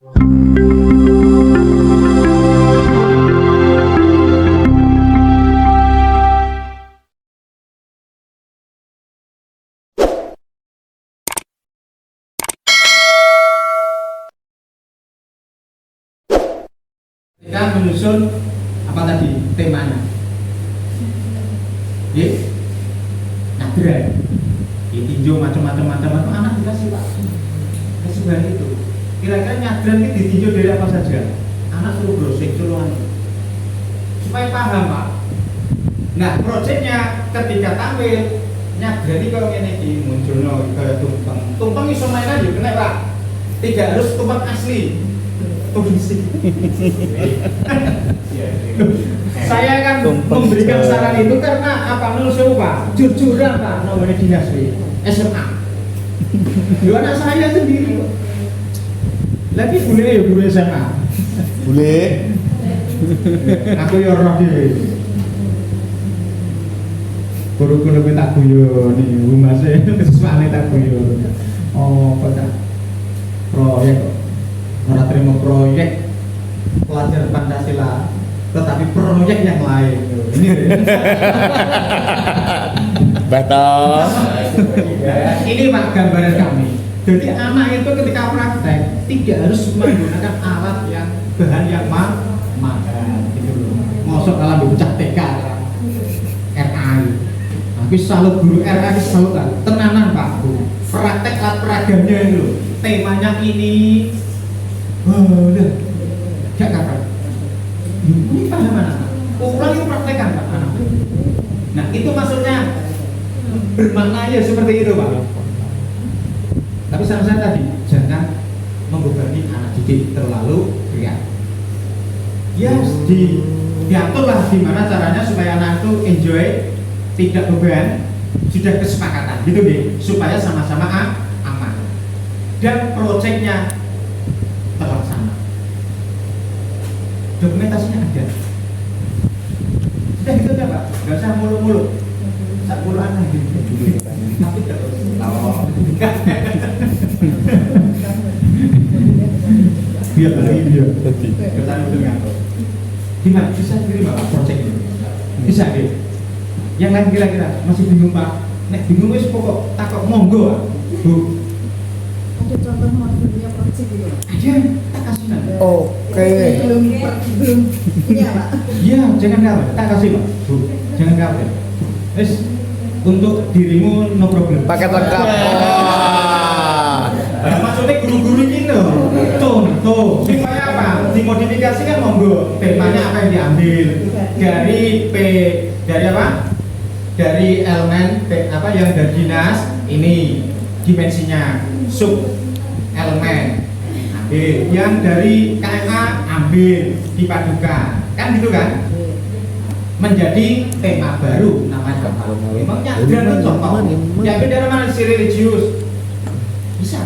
Kita menyusun apa tadi temanya? Nyadran, ditinjau macam-macam anak dikasih pak, kasih bahan itu. Kira-kira nyadran ini ditinjau dari apa saja? Anak suruh browsing duluan supaya paham pak. Nah proyeknya ketika tampil nyadran ini kalau ini muncul ke tumpeng iso main aja kena pak. Tidak harus tumpeng asli. Saya akan memberikan saran itu karena apa menurut saya pak jujuran pak nomornya dinas SMA dua anak saya sendiri lagi bule ya bule SMA Bule. aku ya roh dhewe guru-guru tak guyon nih humase sesuatu tak guyon oh kok proyek kok orang terima proyek pelajaran Pancasila tetapi proyek yang lain ini Batal. ini pak gambaran kami jadi anak itu ketika praktek tidak harus menggunakan alat yang bahan yang mahal gitu loh ngosok dalam bocah TK RA tapi salut guru RA salut kan tenanan pak praktek alat peragamnya itu temanya ini udah gak kakak ini paham anak pulang itu praktekan pak anak nah itu maksudnya bermakna ya seperti itu pak tapi sama-sama tadi jangan membebani anak didik terlalu berat ya diaturlah gimana caranya supaya anak itu enjoy tidak beban sudah kesepakatan gitu deh supaya sama-sama aman dan proyeknya terlaksana dokumentasinya ada sudah gitu aja pak nggak usah mulu-mulu sak mulu anak gitu tapi terus biar lagi dia ketemu dengan gimana bisa terima pak proyek ini bisa deh yang lain kira-kira masih bingung pak nek bingung wis pokok takok monggo bu ada contoh modelnya proyek gitu aja tak kasih nanti Oke. belum ini ya pak iya jangan khawatir tak kasih pak bu jangan khawatir wis untuk dirimu no problem Paket lengkap. nah, maksudnya guru-guru ini tuh supaya apa dimodifikasi kan monggo temanya apa yang diambil dari apa dari elemen apa yang dari dinas ini dimensinya sub elemen ambil yang dari KMA ambil dipadukan kan gitu kan menjadi tema baru namanya memangnya ada contoh diambil dari mana si religius bisa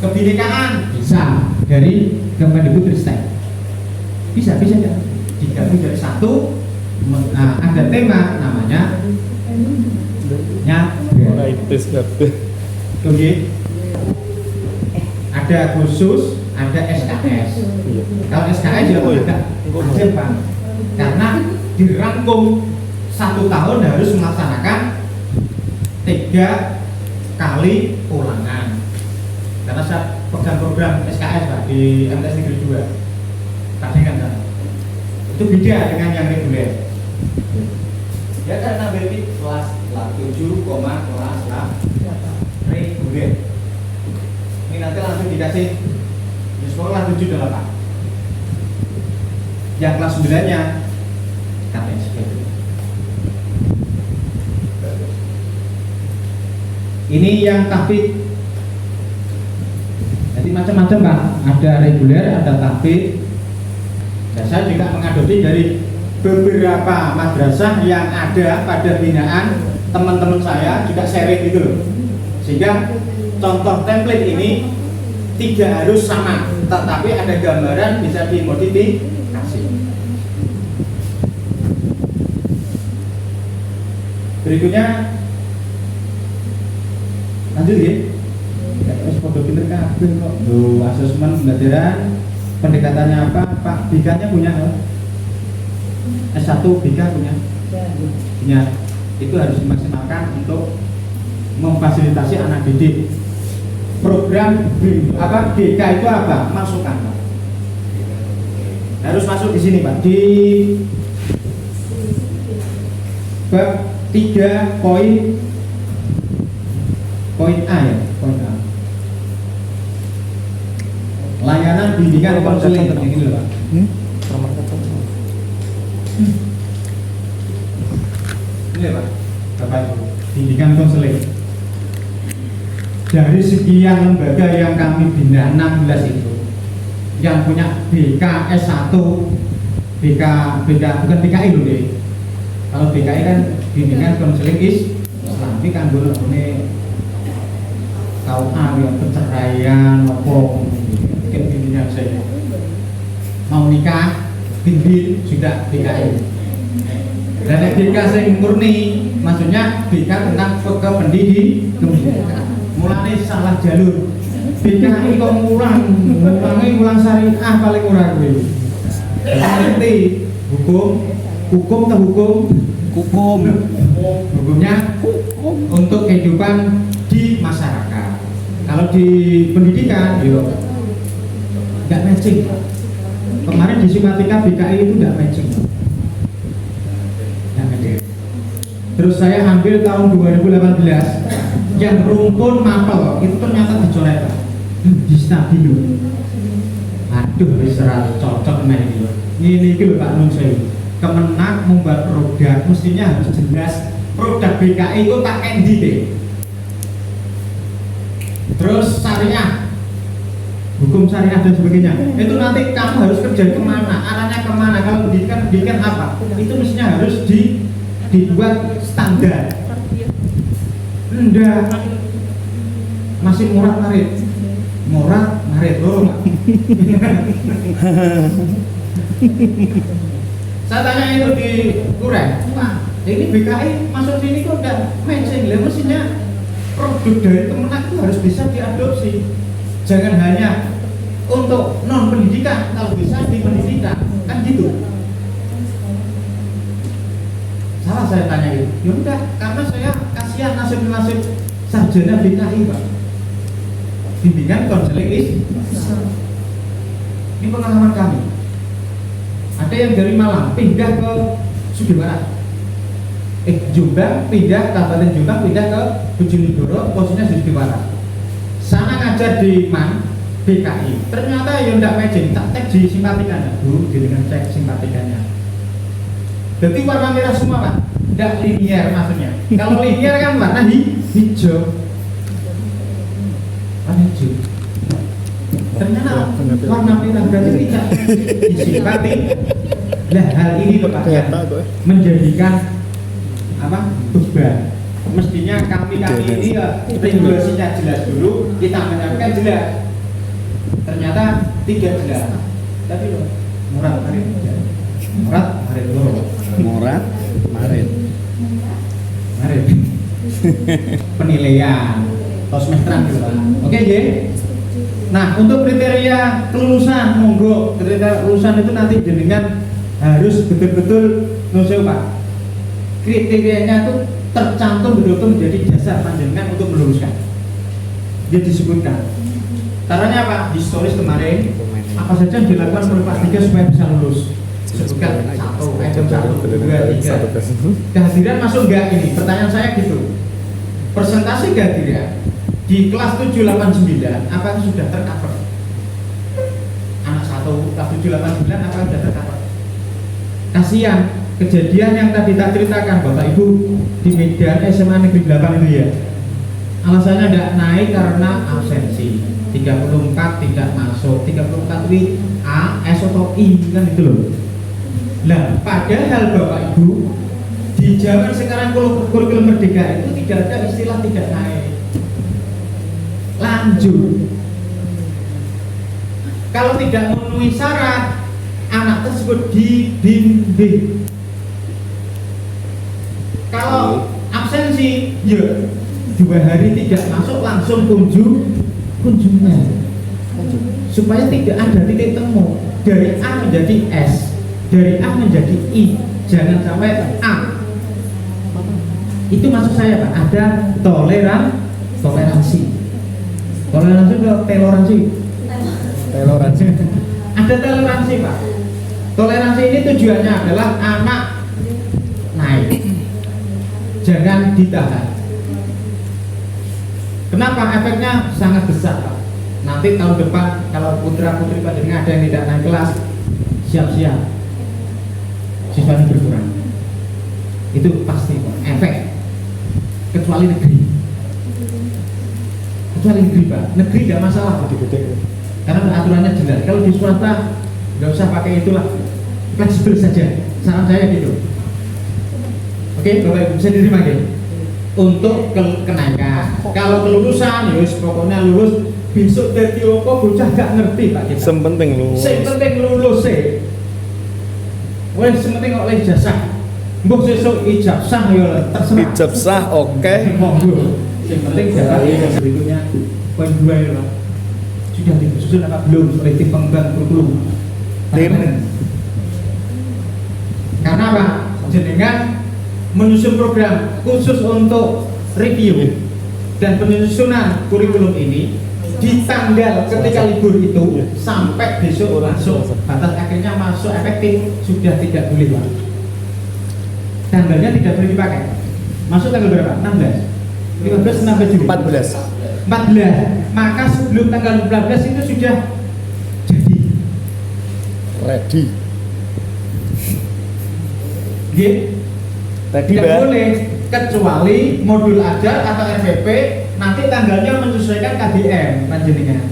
kebinekaan bisa dari Kemendikbudristek bisa ya digabung jadi satu. Nah, ada tema namanya oke. Ada khusus, ada SKS. Kalau SKS ya agak hasil pak, karena dirangkum 1 tahun harus melaksanakan 3 kali ulangan. Karena saya pegang program SKS pak di MTS Negeri 2. Tadi kan itu beda dengan yang reguler. Ya kan ambil kelas 7, kelas reguler. Ini nanti langsung dikasih di sekolah 7 dan 8. Yang kelas 9 nya KPSP. Ini yang tahfidz. Jadi macam-macam pak. Ada reguler, ada tahfidz. Dan saya juga mengadopsi dari beberapa madrasah yang ada pada binaan teman-teman saya juga sharing gitu loh. Sehingga contoh template ini tidak harus sama, tetapi ada gambaran bisa dimodifikasi. Berikutnya lanjut ya. podo pinter kabeh kok. Loh, asesmen pembelajaran pendekatannya apa? Pak BK-nya punya nggak? S1 BK punya? Punya. Itu harus dimaksimalkan untuk memfasilitasi anak didik. Program BK itu apa? Masukan, Pak. Harus masuk di sini, Pak. Di bab 3 poin A ya, poin A. Layanan bimbingan konseling ini loh, Pak. Ini Pak, Bapak Ibu, bimbingan konseling. Dari sekian lembaga yang kami bina 16 itu, yang punya BK S1, BK bukan BKI loh deh. Kalau BKI kan bimbingan konseling Islam, tapi kan dulu ini KUA yang perceraian, mungkin bimbingan saya mau nikah, bimbing sudah BKI. Dan BK saya murni, maksudnya BK tentang kependidikan. Mulanya salah jalur. BKI kok ngulang syariah paling murah gue. Ngerti hukum atau hukumnya untuk kehidupan di masyarakat. Kalau di pendidikan, yo nggak matching. Kemarin di Simatika BKI itu nggak matching. Terus saya ambil tahun 2018 yang rumpun mapel itu ternyata dicoret di stabilo. Aduh, bisa cocok main ini. Ini gitu Pak Nun Sewu. Kemenang membuat produk mestinya harus jelas produk BKI itu tak kendi deh. Terus syariah, hukum syariah dan sebagainya. Itu nanti kamu harus kerja kemana, arahnya kemana. Kalau pendidikan apa? Itu mestinya harus dibuat standar. Enggak, masih murah-marit loh. Saya tanya itu di Kuren, Pak, ini BKI masuk sini kok udah matching, lah mestinya produk dari Kemenak itu harus bisa diadopsi. Jangan hanya untuk non pendidikan, kalau bisa di pendidikan, kan gitu. Salah saya tanya itu, ya udah, karena saya kasihan nasib sarjana BKI Pak. Bimbingan konseling ini pengalaman kami. Ada yang dari Malang pindah ke Sugihwaras, Jombang pindah, Kabupaten Jombang pindah ke Bojonegoro, posisinya di Sugihwaras. Sana ngajar di BKI. Ternyata ya ndak matching, tak cek di simpatikannya, Bu, dengan cek simpatikannya. Jadi warna merah semua Pak, ndak linier maksudnya. Kalau linier kan warna hijau. Warna hijau. Ternyata warna merah berarti tidak disipati. Nah, hal ini Pak menjadikan beban. Mestinya kami ini ya regulasinya jelas dulu, kita menyampaikan jelas. Ternyata tidak jelas. Tapi loh, murah marit penilaian atau semesteran gitu Pak. Oke, J. Nah, untuk kriteria kelulusan, monggo kriteria kelulusan itu nanti jenengan harus betul-betul nusuk Pak. Kriterianya itu tercantum betul-betul menjadi dasar panjenengan untuk meluluskan. Dia disebutkan. Caranya apa? Historis kemarin apa saja yang dilakukan oleh Pak Tiga supaya bisa lulus. Sebutkan item 1, 2, 3. Kehadiran masuk enggak ini? Pertanyaan saya gitu. Persentase kehadiran di kelas 789 apakah sudah tercover? Anak 1 kelas 789 apakah sudah tercover? Kasihan kejadian yang tadi tak ceritakan Bapak Ibu di Medan SMA Negeri 8 itu ya. Alasannya tidak naik karena absensi. 34 tidak masuk, 34 itu A, S atau I kan itu loh. Nah, padahal Bapak Ibu di zaman sekarang kurikulum merdeka itu tidak ada istilah tidak naik. Lanjut. Kalau tidak memenuhi syarat, anak tersebut dibimbing. Kalau absensi, ya 2 hari tidak masuk langsung kunjungnya supaya tidak ada titik temu dari A menjadi S, dari A menjadi I, jangan sampai A. Itu maksud saya Pak, ada toleransi atau toleransi ada toleransi Pak. Toleransi ini tujuannya adalah anak naik, jangan ditahan. Kenapa? Efeknya sangat besar Pak. Nanti tahun depan kalau putra putri panjenengan ada yang tidak naik kelas, siap-siap siswanya berkurang. Itu pasti Pak, efek. Kecuali negeri Pak, negeri tidak masalah Pak, karena aturannya jelas. Kalau di swasta nggak usah pakai itulah, fleksibel saja, saran saya gitu. Oke, Bapak Ibu bisa diterima gitu. Untuk kenaikan, kalau kelulusan, yus pokoknya lulus. Besok dari apa bocah gak ngerti Pak kita. Sepenting lulus. Sepenting lulus sih. Wes sepenting kok oleh ijazah. Mbok sesuk ijazah ya terserah. Ijazah oke. Monggo. Yang penting dapat berikutnya poin 2 ya Pak. Sudah disusun apa belum oleh tim pengembang kurikulum? Tim. Karena Pak, jenengan menyusun program khusus untuk review dan penyusunan kurikulum ini di tanggal ketika libur itu sampai besok masuk batas akhirnya masuk efektif sudah tidak boleh Pak. Tanggalnya tidak boleh dipakai. Masuk tanggal berapa? 16, 15, 16 Juli. 14. Maka sebelum tanggal 14 itu sudah jadi Ready. Tidak boleh kecuali modul ajar atau RPP nanti tanggalnya menyesuaikan KDM panjenengan.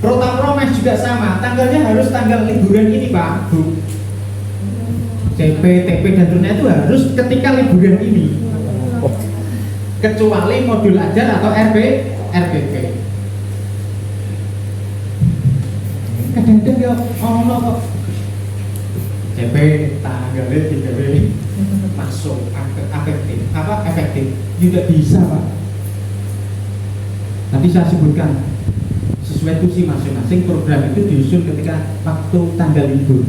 Protapromes juga sama, tanggalnya harus tanggal liburan ini Pak, Bu. CP, TP dan seterusnya itu harus ketika liburan ini. Kecuali modul ajar atau RPP. Kadang-kadang ya Allah kok CP tanggalnya 3 masuk efektif tidak bisa Pak. Nanti saya sebutkan sesuai tusi masing-masing program itu disusun ketika waktu tanggal libur.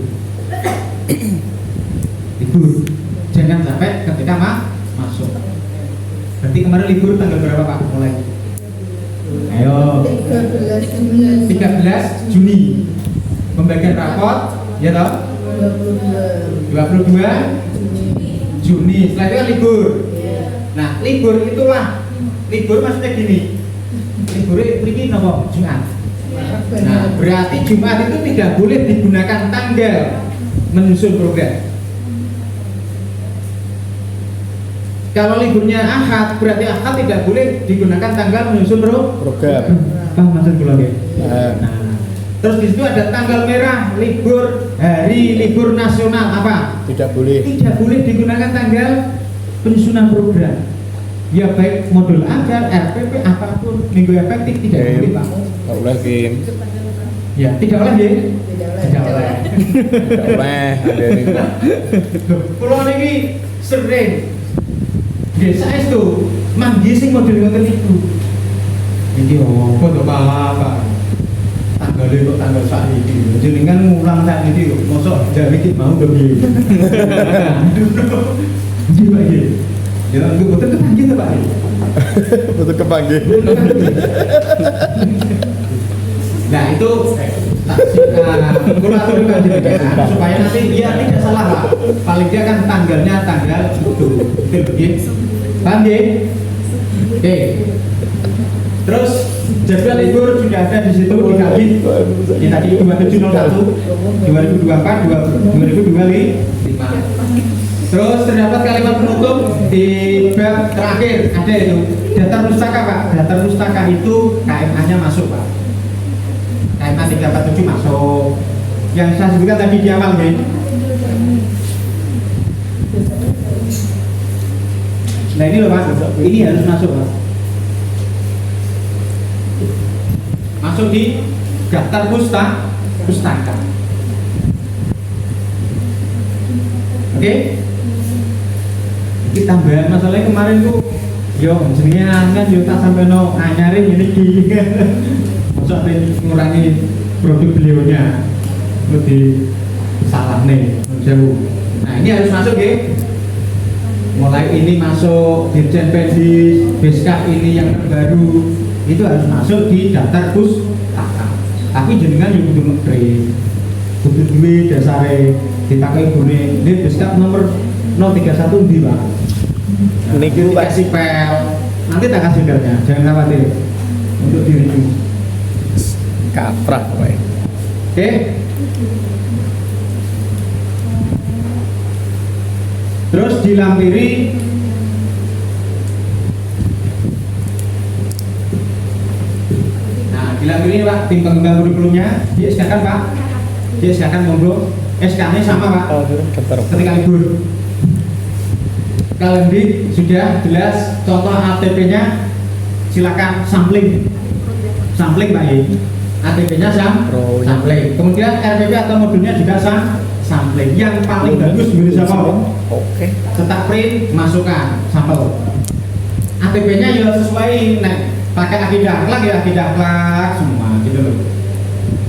Jangan sampai ketika masuk. Berarti kemarin libur tanggal berapa Pak? Mulai ayo 13 Juni pembagian raport ya toh 22 Juni, setelah itu kan libur. Nah, libur itulah, libur maksudnya gini, liburnya ini nomor Jumat. Nah, berarti Jumat itu tidak boleh digunakan tanggal menyusun program. Kalau liburnya Ahad, berarti Ahad tidak boleh digunakan tanggal menyusun program. Paham maksud kula nggih? Nah, terus di situ ada tanggal merah, libur, hari libur nasional apa? Tidak boleh digunakan tanggal penyusunan program. Ya baik modul ajar, RPP apapun minggu efektif tidak boleh Pak. Tidak boleh Kim. Ya tidak oleh ya. Tidak oleh. Tidak boleh. Ada ini. Pulau ini sering desa itu manggi sing modul ngoten itu. Iki apa to Pak? Tanggal itu tanggal saat ini. Jenengan ngulang saat ini kok. Mosok jare iki mau to piye? Iki Pak iki. Ya aku betul kepanggih to Pak. Betul kepanggih. Nah itu kurator panjenengan supaya nanti dia tidak salah Pak. Paling dia kan tanggalnya tanggal itu. Betul. Paham nggih? Oke. Terus jadwal libur sudah ada di situ dikali. Ya tadi 2701, 2024, 2025. Terus terdapat kalimat penutup di bab terakhir ada itu daftar pustaka Pak. Daftar pustaka itu KMA-nya masuk Pak. KMA 347 masuk. Yang saya sebutkan tadi di awal nih. Nah ini loh Pak, ini harus masuk Pak. Masuk di daftar pustaka. Oke? Kita tambahan masalahnya kemarin tuh Yo jenenge angen yo tak sampai no anyare ngene iki. Mosok ngurangi produk beliaunya. Lebih salah nih, jauh. Nah ini harus masuk ya. Mulai ini masuk Dirjen Pendis, Beskap ini yang terbaru itu harus masuk di daftar pustaka. Tapi jenengan yang kudu ngegrade, kudu duwe dasare ditakai gune. Ini Beskap nomor 031 di Pak. Niku Pak kasih pel. Nanti tak kasih pelnya, jangan khawatir. Untuk dirimu. kaprah Pak. Oke. Terus dilampiri dilampiri Pak, tim pengembangan kurikulumnya di SK kan Pak, di SK kan monggo, SK-nya sama Pak, ketika libur Kalendik sudah jelas, contoh ATP-nya silakan sampling Pak ya, ATP-nya sampling, kemudian RPP atau modulnya juga sampling, yang paling bagus menurut siapa? Oke. Cetak print, masukkan sampel, ATP-nya ya sesuai, nah pakai akidah akhlak ya akidah akhlak semua gitu loh.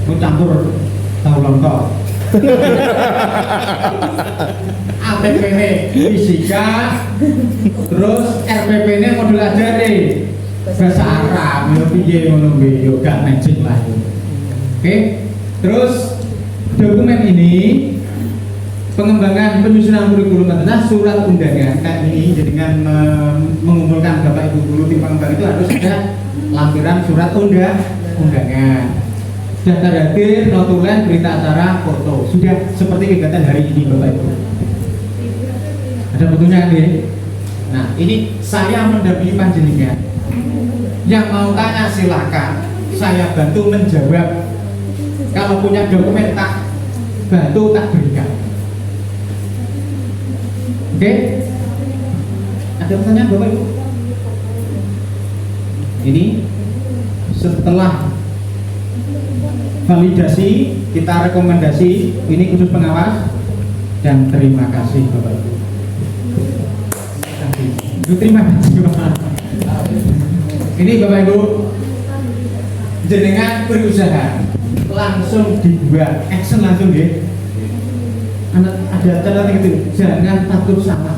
Mau campur tahu lontong. ATP ini fisika, terus RPP ini modul ajar deh bahasa Arab, yo piye ngono kuwi yo gak magic lah. Oke. Terus dokumen ini pengembangan penyusunan kurikulum adalah surat undangan. Nah ini dengan mengumpulkan Bapak Ibu guru tim pengembang itu harus ada lampiran surat undangan, daftar hadir, notulen, berita acara, foto. Sudah seperti kegiatan hari ini Bapak Ibu. Ada fotonya kan ya? Nah ini saya mendampingi panjenengan. Yang mau tanya silakan, saya bantu menjawab. Kalau punya dokumen tak bantu tak berikan. Oke, ada pertanyaan Bapak Ibu? Ini setelah validasi kita rekomendasi ini khusus pengawas dan terima kasih Bapak Ibu. Terima kasih Bapak. Ini Bapak Ibu jenengan berusaha langsung dibuat action langsung ya. Ada catatan gitu, jangan takut salah.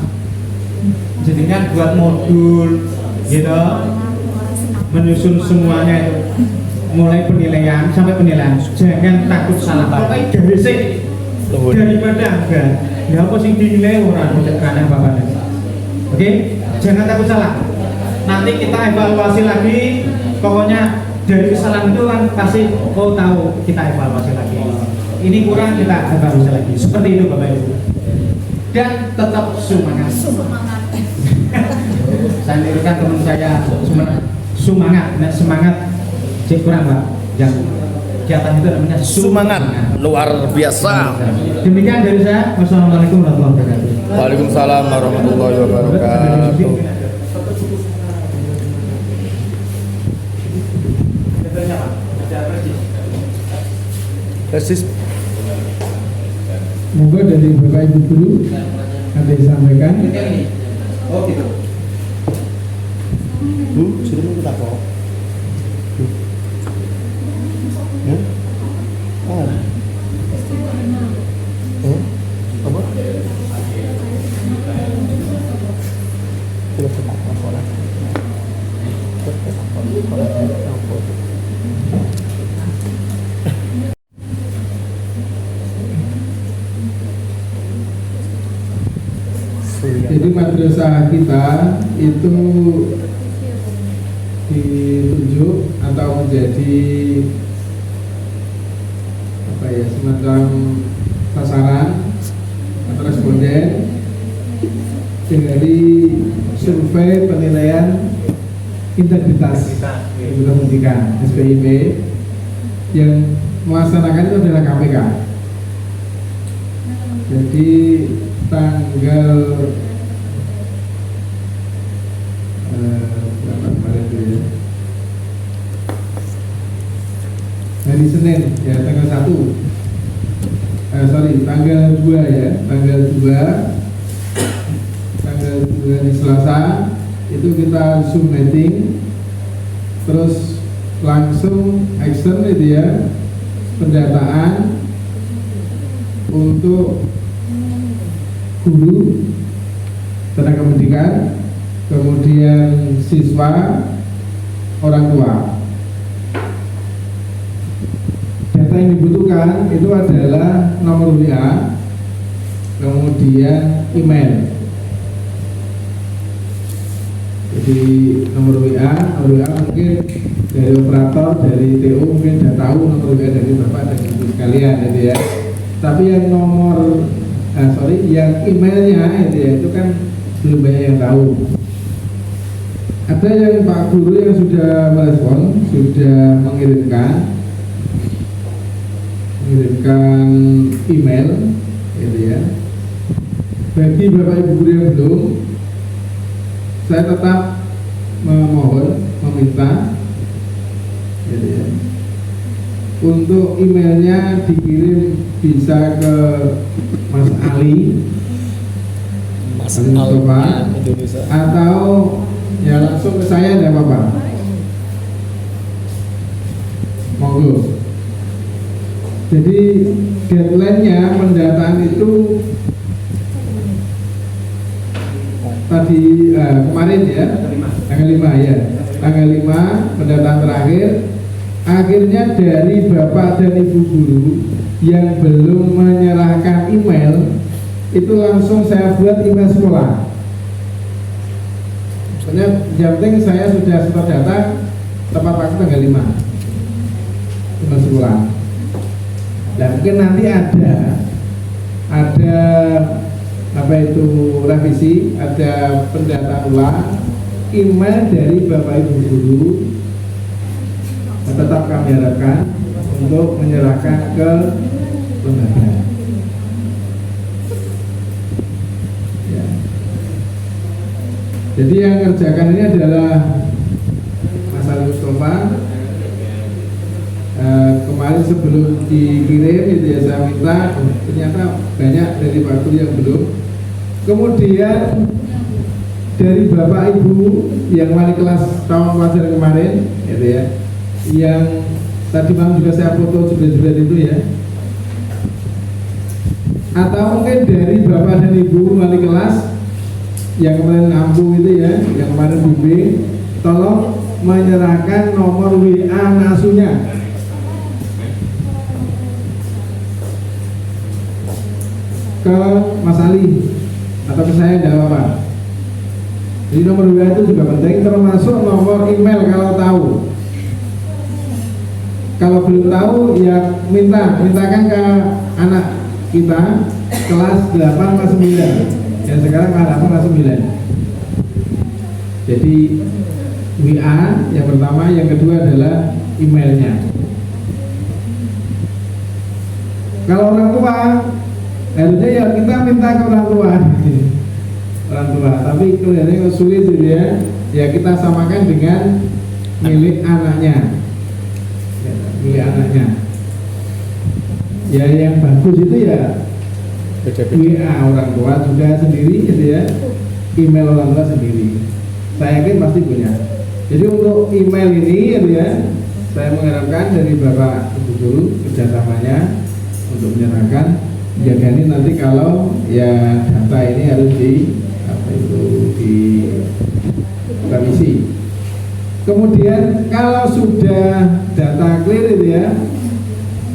Jenengan buat modul gitu, menyusun semuanya itu mulai penilaian sampai penilaian, jangan takut salah. Pokoknya dari sih daripada enggak ya apa sih dinilai orang karena Bapak. Oke, jangan takut salah. Nanti kita evaluasi lagi, pokoknya dari kesalahan itu kan pasti tahu kita evaluasi lagi. Ini kurang kita evaluasi lagi. Seperti itu Bapak Ibu. Dan tetap semangat. Saya nirukan teman saya semangat. Nah, semangat cek kurang Pak. Yang kegiatan itu namanya Semangat luar biasa. Demikian dari saya. Wassalamualaikum warahmatullahi wabarakatuh. Waalaikumsalam warahmatullahi wabarakatuh. Persis. Monggo dari Bapak Ibu guru ada disampaikan. Oh gitu. Bu, sudah mau kita kok. Ya? Oh. Apa? Sudah kita kok lah. Jadi madrasah kita itu ditunjuk atau menjadi apa ya, semacam sasaran atau responden dari survei penilaian integritas pendidikan SPIP yang melaksanakan itu adalah KPK. Jadi tanggal berapa kemarin itu ya, hari Senin ya, tanggal 1 tanggal 2 ya, tanggal 2 hari Selasa itu kita Zoom meeting, terus langsung action itu ya, pendataan untuk guru tenaga pendidikan, kemudian siswa, orang tua. Data yang dibutuhkan itu adalah nomor WA, kemudian email. Jadi nomor WA mungkin dari operator, dari TO mungkin sudah tahu nomor WA dari Bapak dan Ibu sekalian gitu ya. Tapi yang yang emailnya itu kan belum banyak yang tahu. Ada yang Pak Guru yang sudah merespon, sudah mengirimkan email gitu ya. Bagi Bapak Ibu guru yang belum, saya tetap meminta gitu ya, untuk emailnya dikirim bisa ke Mas Ali, Mas Ali Mustafa, Indonesia. atau ya langsung ke saya, tidak apa-apa. Monggo. Jadi deadline-nya pendataan itu tadi kemarin ya, tanggal 5 ya, tanggal 5 pendataan terakhir. Akhirnya dari Bapak dan Ibu guru yang belum menyerahkan email itu langsung saya buat email sekolah. Soalnya yang penting saya sudah setor data tepat waktu tanggal 5 email sekolah. Dan mungkin nanti ada apa itu revisi, ada pendataan ulang email dari Bapak Ibu guru. Tetap kami harapkan untuk menyerahkan ke lembaga. Ya. Jadi yang kerjakan ini adalah Mas Ali Mustafa. Kemarin sebelum dikirim itu ya saya minta, ternyata banyak dari Pak Guru yang belum. Kemudian dari Bapak Ibu yang wali kelas tahun pelajaran kemarin, gitu ya, yang tadi malam juga saya foto jubel-jubel itu ya, atau mungkin dari Bapak dan Ibu wali kelas yang kemarin ampuh itu ya, yang kemarin bimbing, tolong menyerahkan nomor WA nasunya ke Mas Ali atau ke saya, tidak apa-apa. Jadi nomor WA itu juga penting, termasuk nomor email kalau tahu. Kalau belum tahu ya mintakan ke anak kita kelas 8 kelas 9 yang sekarang kelas 8 kelas 9. Jadi WA yang pertama, yang kedua adalah emailnya. Kalau orang tua harusnya ya kita minta ke orang tua. Orang tua, tapi kelihatannya sulit gitu ya. Ya kita samakan dengan milik anaknya. Milik anaknya. Ya yang bagus itu ya WA orang tua juga sendiri gitu ya. Email orang tua sendiri. Saya yakin pasti punya. Jadi untuk email ini gitu ya, saya mengharapkan dari Bapak Ibu guru kerjasamanya untuk menyerahkan. Jagani nanti kalau ya data ini harus di revisi. Kemudian kalau sudah data clear itu ya,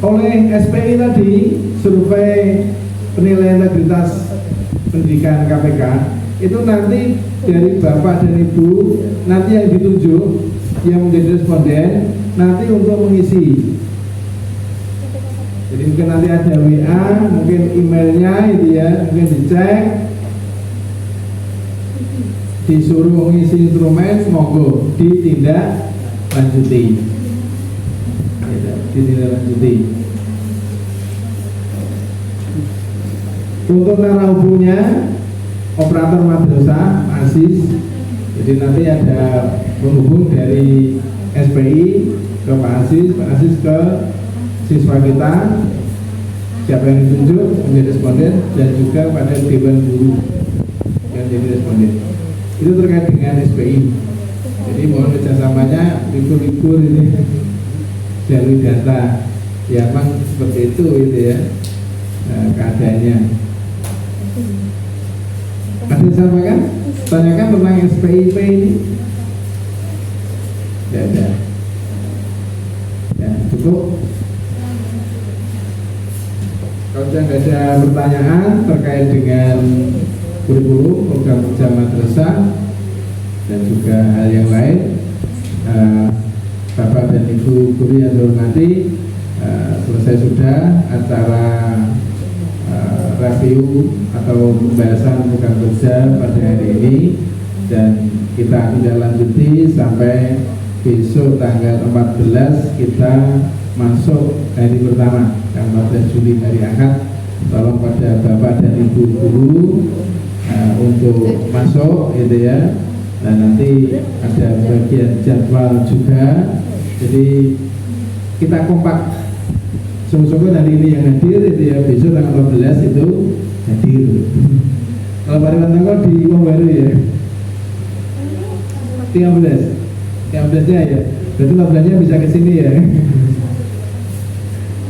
oleh SPI tadi, survei penilaian integritas pendidikan KPK, itu nanti dari Bapak dan Ibu nanti yang ditunjuk yang menjadi responden nanti untuk mengisi. Jadi mungkin nanti ada WA, mungkin emailnya itu ya, mungkin dicek, disuruh mengisi instrumen, monggo ditindak lanjuti. Untuk narahubungnya operator madrasah ASIS, jadi nanti ada penghubung dari SPI ke Pak ASIS ke siswa kita, siapa yang ditunjuk menjadi responden, dan juga pada dewan guru yang jadi responden. itu terkait dengan SPI. Jadi mohon kerjasamanya libur-libur ini jalur data. Ya memang seperti itu ya keadaannya. Masih disampaikan? Tanyakan tentang SPIP ini. Ya, ya. Ya, cukup. Kalau sudah tidak ada pertanyaan terkait dengan kurikulum, program kerja madrasah dan juga hal yang lain, Bapak dan Ibu guru yang dihormati, selesai sudah acara review atau pembahasan program kerja pada hari ini, dan kita tidak lanjuti sampai besok tanggal 14 kita masuk hari pertama, tanggal 14 Juli hari Ahad. Tolong pada Bapak dan Ibu guru untuk masuk gitu ya, dan nanti ada bagian jadwal juga, jadi kita kompak. Sungguh-sungguh hari ini yang hadir itu ya, besok tanggal 14 itu hadir. Kalau Pak Ridwan Tengkol di Pembaru ya 13 nya ya, berarti 14 nya bisa ke sini ya.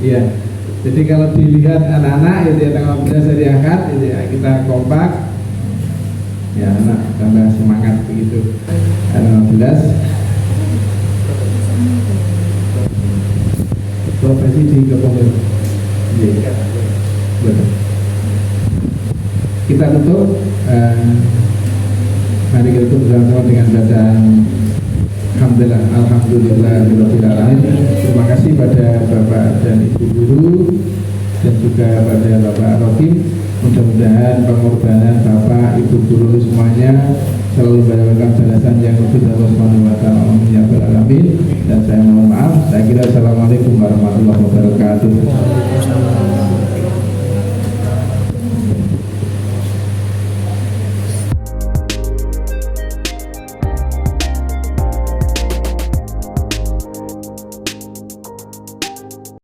Iya, jadi kalau dilihat anak-anak itu ya, tanggal 14 hari Ahad itu ya, kita kompak ya, anak tambah semangat begitu. Tanggal 15 profesi di Kepomel. Betul. Kita tutup. Mari kita tutup bersama-sama dengan bacaan Alhamdulillahirobbilalamin. Terima kasih pada Bapak dan Ibu guru dan juga pada Bapak Rokim. Mudah-mudahan pengorbanan Bapak, Ibu guru semuanya selalu mendapatkan balasan yang lebih dari Allah Subhanahu wa taala. Amin ya rabbal alamin. Dan saya mohon maaf. Saya kira assalamualaikum warahmatullahi wabarakatuh.